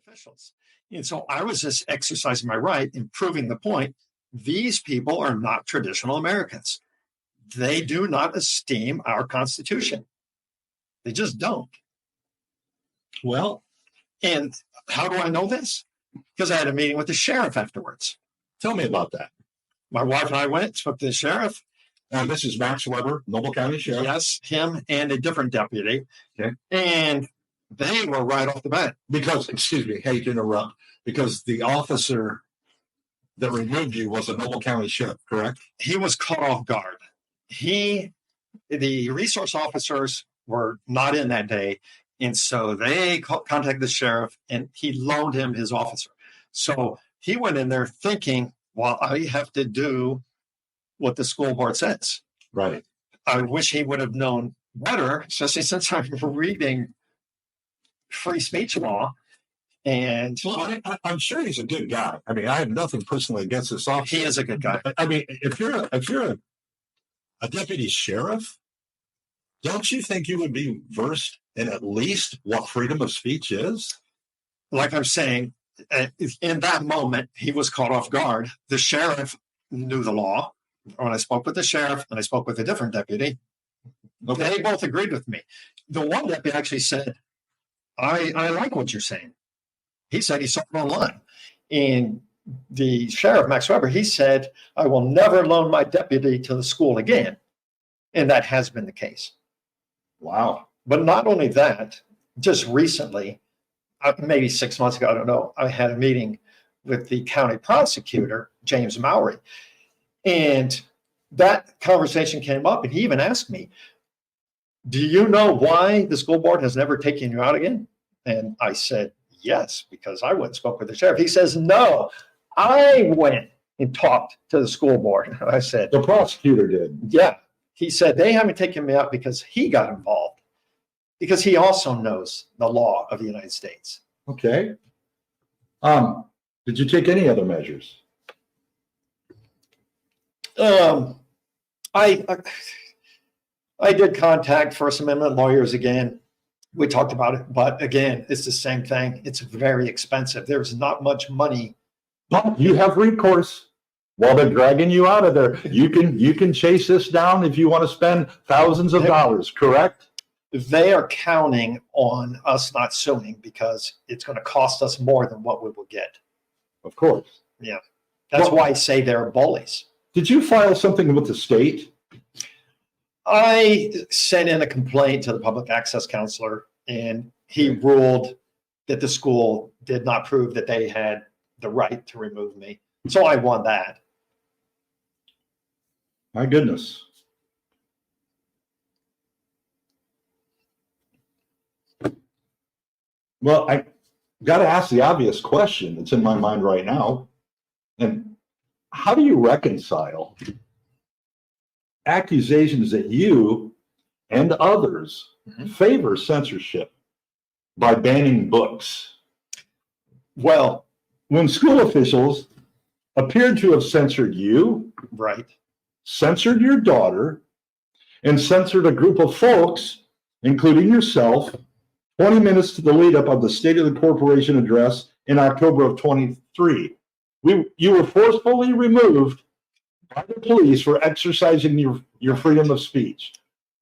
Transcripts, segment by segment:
officials. And so I was just exercising my right and proving the point. These people are not traditional Americans. They do not esteem our Constitution. They just don't. Well, and how do I know this? Because I had a meeting with the sheriff afterwards. Tell me about that. My wife and I went, spoke to the sheriff. And this is Max Weber, Noble County Sheriff. Yes, him and a different deputy. Okay. And they were right off the bat. Because, excuse me, hate to interrupt, because the officer that removed you was a Noble County Sheriff, correct? He was caught off guard. The resource officers were not in that day. And so they contacted the sheriff and he loaned him his officer. So he went in there thinking, well, I have to do what the school board says. Right. I wish he would have known better, especially since I'm reading free speech law. And well, I'm sure he's a good guy. I mean, I have nothing personally against this officer. He is a good guy. I mean, if you're a deputy sheriff, don't you think you would be versed in at least what freedom of speech is? Like I'm saying, in that moment, he was caught off guard. The sheriff knew the law. When I spoke with the sheriff and I spoke with a different deputy, they both agreed with me. The one deputy actually said, I like what you're saying. He said he saw it online. And the sheriff, Max Weber, he said, I will never loan my deputy to the school again. And that has been the case. Wow. But not only that, just recently, maybe 6 months ago, I don't know, I had a meeting with the county prosecutor, James Mowry. And that conversation came up, and he even asked me, do you know why the school board has never taken you out again? And I said, yes, because I went and spoke with the sheriff. He says, no, I went and talked to the school board. I said, the prosecutor did. Yeah. He said, they haven't taken me out because he got involved, because he also knows the law of the United States. Okay. Did you take any other measures? I did contact First Amendment lawyers again. We talked about it, but again, it's the same thing. It's very expensive. There's not much money. But you have recourse while they're dragging you out of there. You can chase this down if you want to spend thousands of dollars, correct? They are counting on us not suing because it's going to cost us more than what we will get. Of course. Yeah. That's why I say they're bullies. Did you file something with the state? I sent in a complaint to the public access counselor, and he ruled that the school did not prove that they had the right to remove me. So I won that. My goodness. Well, I got to ask the obvious question that's in my mind right now. And how do you reconcile accusations that you and others favor censorship by banning books? Well, when school officials appeared to have censored you, right, censored your daughter, and censored a group of folks, including yourself, 20 minutes to the lead up of the State of the Corporation address in October of 23. You were forcefully removed by the police for exercising your freedom of speech.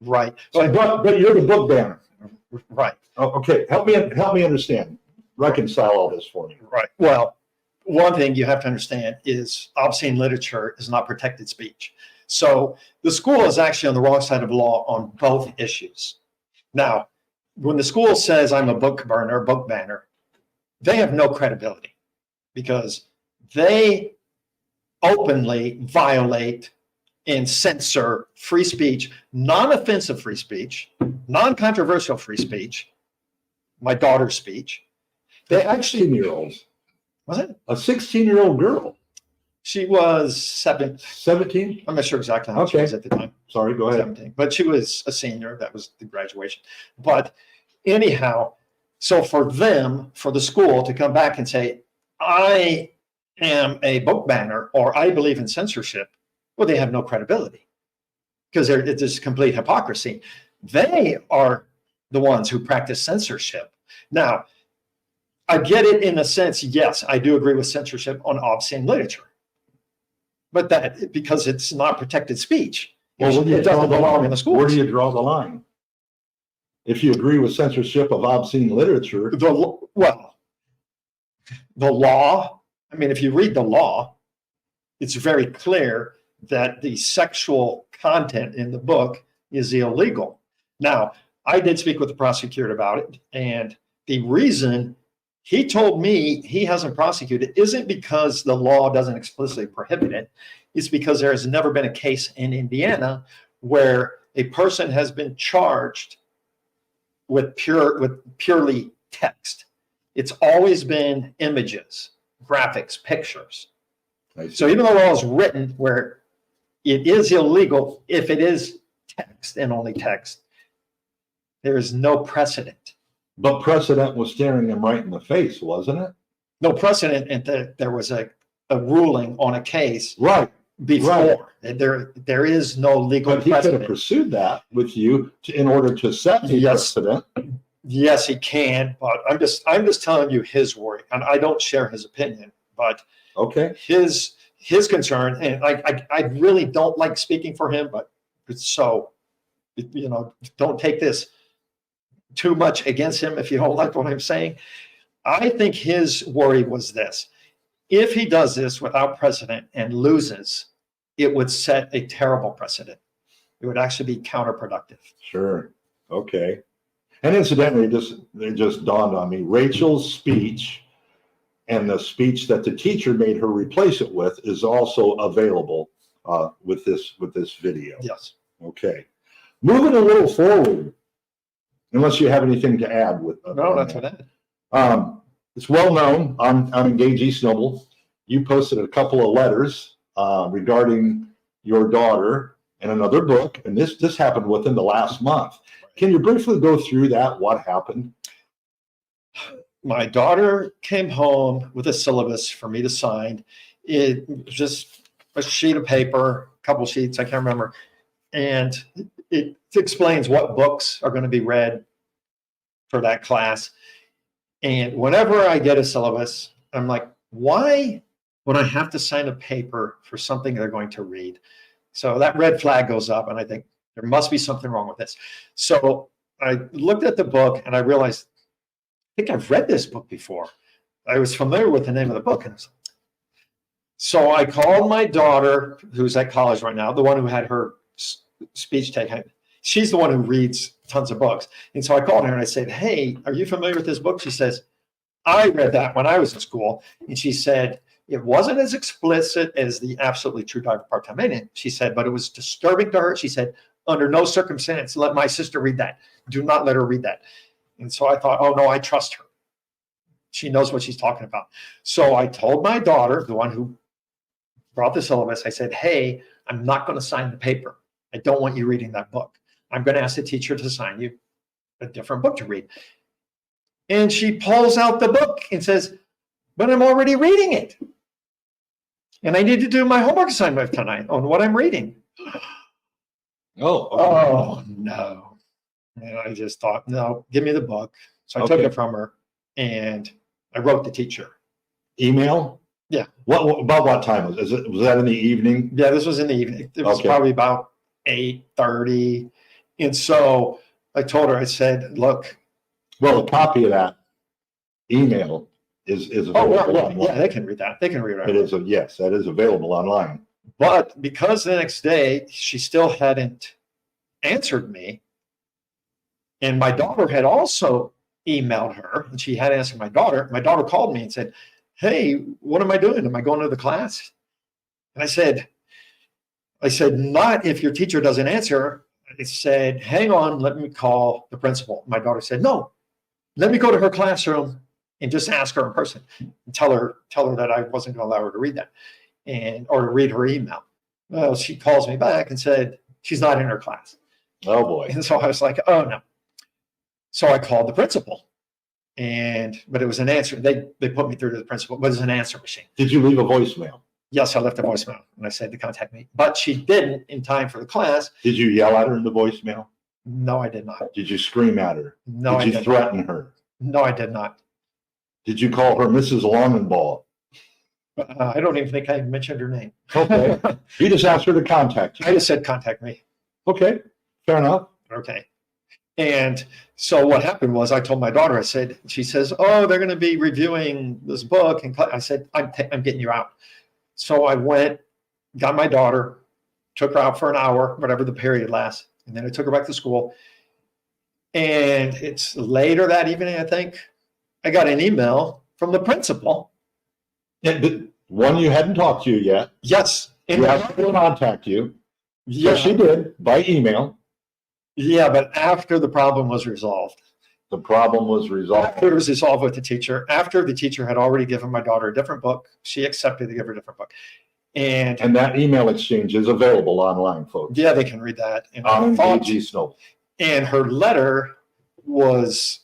Right. But you're the book banner. Right. Oh, okay. Help me understand. Reconcile all this for me. Right. Well, one thing you have to understand is obscene literature is not protected speech. So the school is actually on the wrong side of the law on both issues. Now, when the school says I'm a book burner, book banner, they have no credibility because they openly violate and censor free speech, non-offensive free speech, non-controversial free speech, my daughter's speech. They actually, 16-year-olds. Was it? A 16-year-old girl. She was 17? I'm not sure exactly how she was at the time. Sorry, go ahead. 17. But she was a senior. That was the graduation. But anyhow, so for them, for the school to come back and say, I am a book banner or I believe in censorship, well, they have no credibility because it's just complete hypocrisy. They are the ones who practice censorship. Now, I get it in a sense. Yes, I do agree with censorship on obscene literature, but that because it's not protected speech, Well, it doesn't belong in the schools. Where do you draw the line? If you agree with censorship of obscene literature, The law. I mean, if you read the law, it's very clear that the sexual content in the book is illegal. Now, I did speak with the prosecutor about it, and the reason he told me he hasn't prosecuted isn't because the law doesn't explicitly prohibit it. It's because there has never been a case in Indiana where a person has been charged with purely text. It's always been images, graphics, pictures. So even though the law is written where it is illegal, if it is text and only text, there is no precedent. But precedent was staring him right in the face, wasn't it? No precedent, and there was a ruling on a case right before. Right. There is no legal but he precedent. Could have pursued that with you in order to set a precedent. Yes, he can, but I'm just telling you his worry, and I don't share his opinion, but okay, his concern, and I really don't like speaking for him, but so don't take this too much against him if you don't like what I'm saying. I think his worry was this: if he does this without precedent and loses, it would set a terrible precedent. It would actually be counterproductive. Sure. Okay. And incidentally, it just dawned on me, Rachel's speech and the speech that the teacher made her replace it with is also available with this video. Yes. Okay. Moving a little forward, unless you have anything to add with no, that's what that. It's well known on Engage East Noble. You posted a couple of letters regarding your daughter and another book, and this happened within the last month. Can you briefly go through that? What happened? My daughter came home with a syllabus for me to sign. It was just a sheet of paper, a couple sheets, I can't remember. And it explains what books are going to be read for that class. And whenever I get a syllabus, I'm like, why would I have to sign a paper for something they're going to read? So that red flag goes up, and I think there must be something wrong with this. So I looked at the book, and I realized, I think I've read this book before. I was familiar with the name of the book. So I called my daughter, who's at college right now, the one who had her speech taken. She's the one who reads tons of books. And so I called her and I said, hey, are you familiar with this book? She says, I read that when I was in school. And she said, it wasn't as explicit as the Absolutely True Diver Part-Time Maintenance. She said, but it was disturbing to her. She said, under no circumstance, let my sister read that. Do not let her read that. And so I thought, oh no, I trust her. She knows what she's talking about. So I told my daughter, the one who brought the syllabus, I said, hey, I'm not going to sign the paper. I don't want you reading that book. I'm going to ask the teacher to sign you a different book to read. And she pulls out the book and says, but I'm already reading it. And I need to do my homework assignment tonight on what I'm reading. Oh, okay. Oh no. And I just thought, no, give me the book. So I took it from her and I wrote the teacher. Email? Yeah. About what time was it? Was that in the evening? Yeah, this was in the evening. It was probably about 8:30. And so I told her, I said, look. Well, a copy of that email is available. Yeah, they can read that. They can read it. It is, yes, that is available online. But because the next day she still hadn't answered me, and my daughter had also emailed her, and she had answered my daughter called me and said, hey, what am I doing? Am I going to the class? And I said, not if your teacher doesn't answer. I said, hang on, let me call the principal. My daughter said, no, let me go to her classroom and just ask her in person and tell her that I wasn't going to allow her to read that or to read her email. Well, she calls me back and said, she's not in her class. Oh boy. And so I was like, oh no. So I called the principal, but it was an answer. They put me through to the principal, but it was an answer machine. Did you leave a voicemail? Yes, I left a voicemail and I said to contact me, but she didn't in time for the class. Did you yell at her in the voicemail? No, I did not. Did you scream at her? No, did you threaten her? No, I did not. Did you call her Mrs. Longenball? I don't even think I mentioned her name. Okay. You just asked her to contact you. I just said, contact me. Okay, fair enough. Okay. And so what happened was I told my daughter, she says, oh, they're going to be reviewing this book. And I said, I'm getting you out. So I went, got my daughter, took her out for an hour, whatever the period lasts. And then I took her back to school. And it's later that evening, I think, I got an email from the principal. And one you hadn't talked to yet. Yes. You asked her to contact you. Yeah. So she did by email. Yeah, but after the problem was resolved. The problem was resolved. After it was resolved with the teacher, after the teacher had already given my daughter a different book, she accepted to give her a different book. And that email exchange is available online, folks. Yeah, they can read that. And on AG Snow. And her letter was,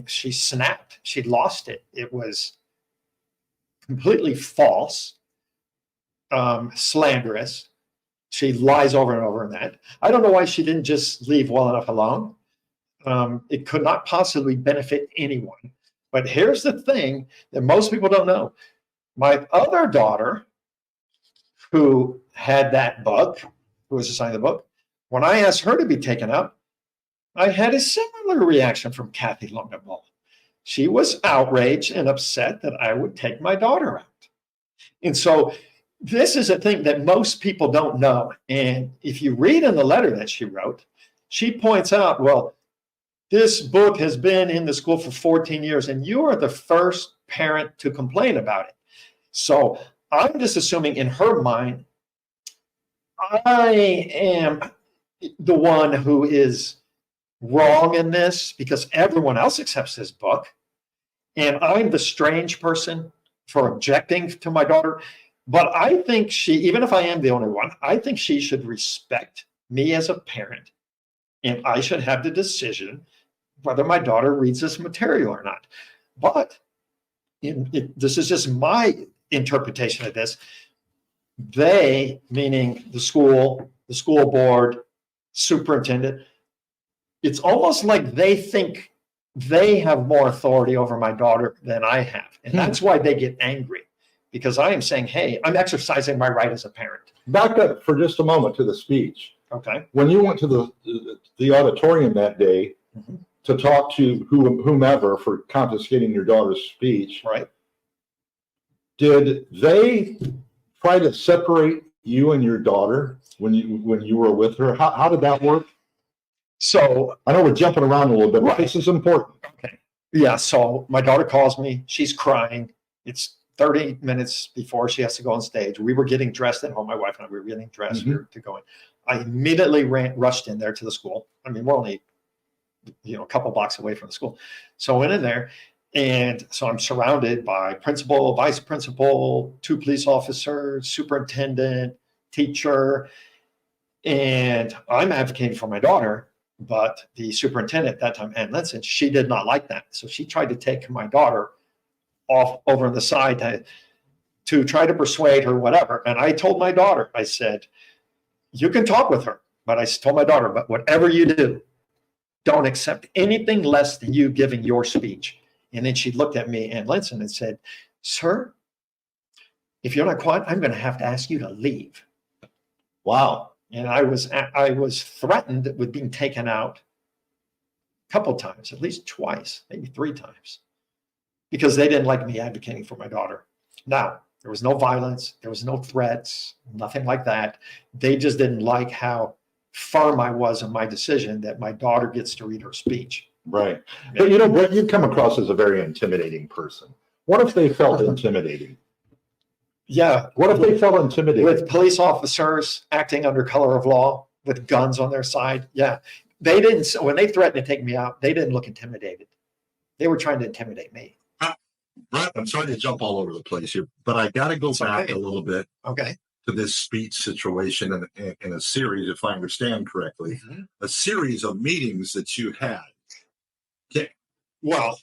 she snapped. She lost it. It was completely false, slanderous. She lies over and over in that. I don't know why she didn't just leave well enough alone. It could not possibly benefit anyone. But here's the thing that most people don't know. My other daughter, who had that book, who was assigned the book, when I asked her to be taken up, I had a similar reaction from Kathy Longenball. She was outraged and upset that I would take my daughter out. And so this is a thing that most people don't know. And if you read in the letter that she wrote, she points out, well, this book has been in the school for 14 years, and you are the first parent to complain about it. So I'm just assuming in her mind, I am the one who is wrong in this because everyone else accepts this book. And I'm the strange person for objecting to my daughter. But I think even if I am the only one, I think she should respect me as a parent. And I should have the decision whether my daughter reads this material or not. But this is just my interpretation of this. They, meaning the school board, superintendent, it's almost like they think they have more authority over my daughter than I have. And that's why they get angry, because I am saying, hey, I'm exercising my right as a parent. Back up for just a moment to the speech. Okay. When you went to the auditorium that day to talk to whomever for confiscating your daughter's speech, right? Did they try to separate you and your daughter when you were with her? How did that work? So I know we're jumping around a little bit, but this is important. Okay. Yeah. So my daughter calls me. She's crying. It's 30 minutes before she has to go on stage. We were getting dressed at home. My wife and I were getting dressed to go in. I immediately rushed in there to the school. We're only, a couple blocks away from the school. So I went in there, and so I'm surrounded by principal, vice principal, 2 police officers, superintendent, teacher, and I'm advocating for my daughter. But the superintendent at that time, Ann Linson, she did not like that. So she tried to take my daughter off over on the side to try to persuade her, whatever. And I told my daughter, I said, you can talk with her. But I told my daughter, but whatever you do, don't accept anything less than you giving your speech. And then she looked at me, Ann Linson, and said, sir, if you're not quiet, I'm going to have to ask you to leave. Wow. And I was threatened with being taken out a couple of times, at least twice, maybe 3 times, because they didn't like me advocating for my daughter. Now, there was no violence. There was no threats, nothing like that. They just didn't like how firm I was in my decision that my daughter gets to read her speech. Right. But Brett, you come across as a very intimidating person. What if they felt intimidating? Yeah. What if they felt intimidated? With police officers acting under color of law with guns on their side. Yeah. They didn't, when they threatened to take me out, they didn't look intimidated. They were trying to intimidate me. Brett, I'm sorry to jump all over the place here, but I got to go back a little bit to this speech situation in a series, if I understand correctly, a series of meetings that you had. Okay. Well,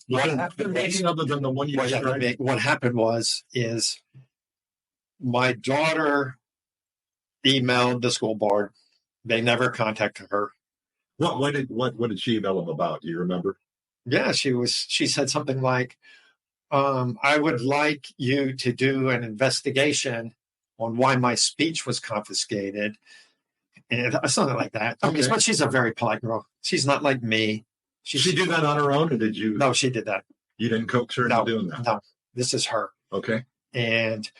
what happened other than the one you described? What happened is my daughter emailed the school board. They never contacted her. What did she email them about? Do you remember? Yeah, she said something like, I would like you to do an investigation on why my speech was confiscated. And something like that. I mean, Okay. but she's a very polite girl. She's not like me. Did she do that on her own, or did you? No, she did that. You didn't coax her No, into doing that? no, this is her. Okay. And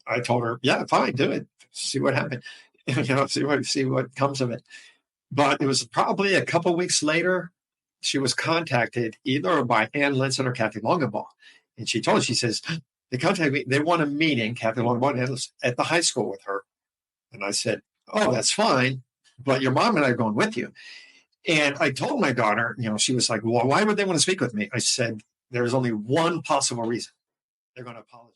I told her, yeah, fine, do it. See what happened. See what comes of it. But it was probably a couple weeks later, she was contacted either by Ann Linson or Kathy Longabaugh. And she told us, she says, they contacted me. They want a meeting, Kathy Longabaugh, at the high school with her. And I said, oh, that's fine. But your mom and I are going with you. And I told my daughter, she was like, well, why would they want to speak with me? I said, there's only one possible reason. They're going to apologize.